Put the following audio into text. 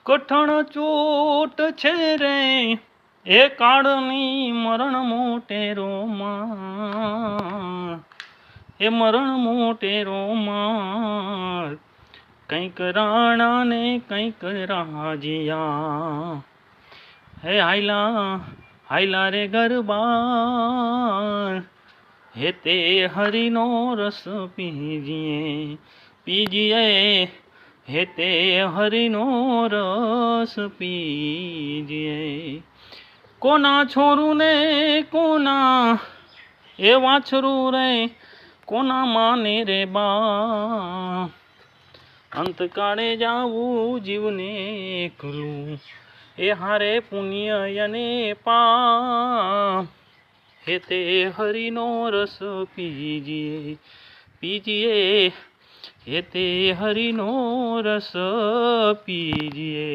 કઠણ ચૂટ છે રે એ કાળની મરણ મોટેરો માં, એ મરણ મોટેરો માં, કંઈક રાણા ને કંઈક રાજીયા, હે હાયલા હાયલા રે ગરબા, હે તે હરિનો રસ પીજીએ પીજીએ, હે તે હરિનો રસ પીજીએ. કોના છોરું ને કોના એ વાછરું રે, કોના માને રે બા, અંતકાળે જાવું જીવને એકલું, એ હારે પુણ્ય અને પાપ, હે તે હરિનો રસ પીજીએ પીજીએ, હે તે હરિનો રસ પીજીએ.